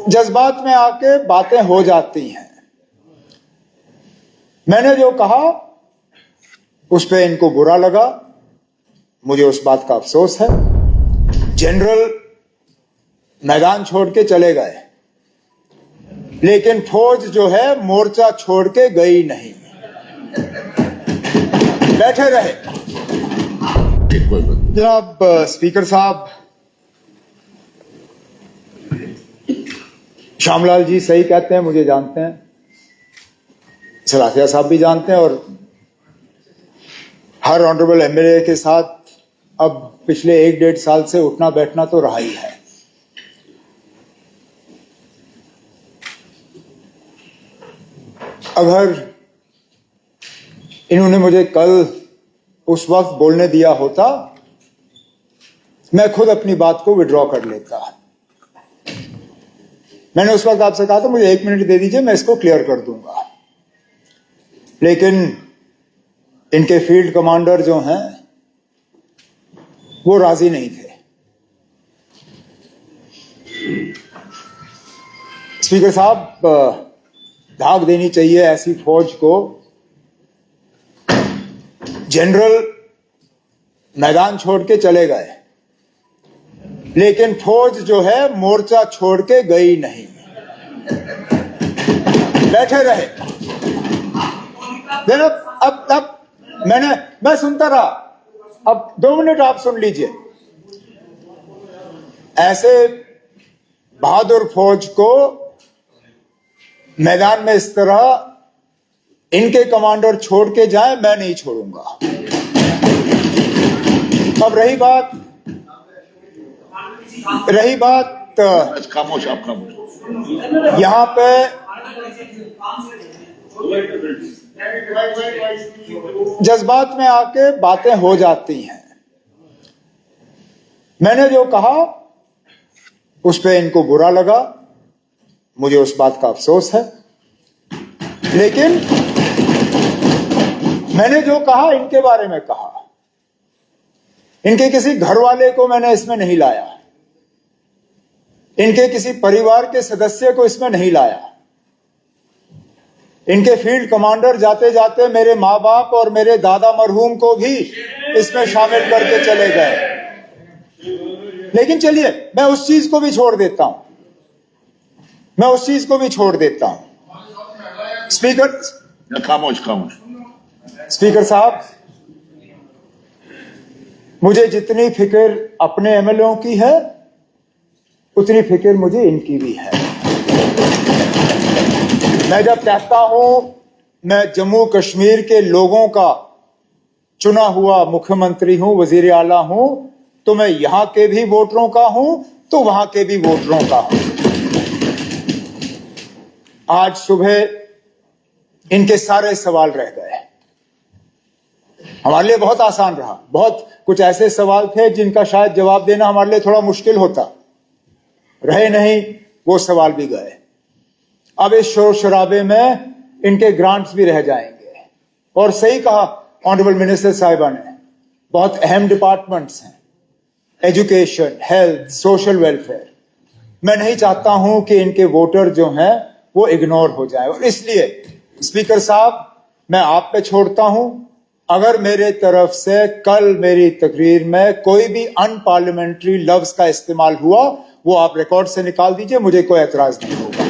जज्बात में आके बातें हो जाती हैं। मैंने जो कहा उस पे इनको बुरा लगा, मुझे उस बात का अफसोस है। जनरल मैदान छोड़ के चले गए, लेकिन फौज जो है मोर्चा छोड़ के गई नहीं, बैठे रहे। जनाब स्पीकर साहब, श्यामलाल जी सही कहते हैं, मुझे जानते हैं, सलाफिया साहब भी जानते हैं, और हर ऑनरेबल एमएलए के साथ अब पिछले 1-1.5 साल से उठना बैठना तो रहा ही है। अगर इन्होंने मुझे कल उस वक्त बोलने दिया होता, मैं खुद अपनी बात को विड्रॉ कर लेता। मैंने उस वक्त आपसे कहा था मुझे 1 मिनट दे दीजिए, मैं इसको क्लियर कर दूंगा, लेकिन इनके फील्ड कमांडर जो हैं वो राजी नहीं थे। स्पीकर साहब, धाक देनी चाहिए ऐसी फौज को। जनरल मैदान छोड़ के चले गए, लेकिन फौज जो है मोर्चा छोड़ के गई नहीं, बैठे रहे। अब मैं सुनता रहा, अब 2 मिनट आप सुन लीजिए। ऐसे बहादुर फौज को मैदान में इस तरह इनके कमांडर छोड़ के जाए, मैं नहीं छोड़ूंगा। अब रही बात खामोश, आप खामोश। यहां पे जज्बात में आके बातें हो जाती हैं। मैंने जो कहा उस पे इनको बुरा लगा, मुझे उस बात का अफसोस है, लेकिन मैंने जो कहा इनके बारे में कहा। इनके किसी घर वाले को मैंने इसमें नहीं लाया, इनके किसी परिवार के सदस्य को इसमें नहीं लाया। इनके फील्ड कमांडर जाते जाते मेरे मां बाप और मेरे दादा मरहूम को भी इसमें शामिल करके चले गए। लेकिन चलिए, मैं उस चीज को भी छोड़ देता हूं, स्पीकर खामोश। स्पीकर साहब, मुझे जितनी फिक्र अपने एमएलए की है उतनी फिक्र मुझे इनकी भी है। मैं जब कहता हूं मैं जम्मू कश्मीर के लोगों का चुना हुआ मुख्यमंत्री हूं, वजीर आला हूं, तो मैं यहां के भी वोटरों का हूं तो वहां के भी वोटरों का हूं। आज सुबह इनके सारे सवाल रह गए। हमारे लिए बहुत आसान रहा, बहुत कुछ ऐसे सवाल थे जिनका शायद जवाब देना हमारे लिए थोड़ा मुश्किल होता, रहे नहीं, वो सवाल भी गए। अब इस शोर शराबे में इनके ग्रांट्स भी रह जाएंगे। और सही कहा ऑनरेबल मिनिस्टर साहिबा ने, बहुत अहम डिपार्टमेंट्स हैं, एजुकेशन, हेल्थ, सोशल वेलफेयर। मैं नहीं चाहता हूं कि इनके वोटर जो हैं वो इग्नोर हो जाए, और इसलिए स्पीकर साहब मैं आप पे छोड़ता हूं। अगर मेरे तरफ से कल मेरी तकरीर में कोई भी अनपार्लियामेंट्री लफ्ज का इस्तेमाल हुआ, वो आप रिकॉर्ड से निकाल दीजिए, मुझे कोई एतराज नहीं होगा।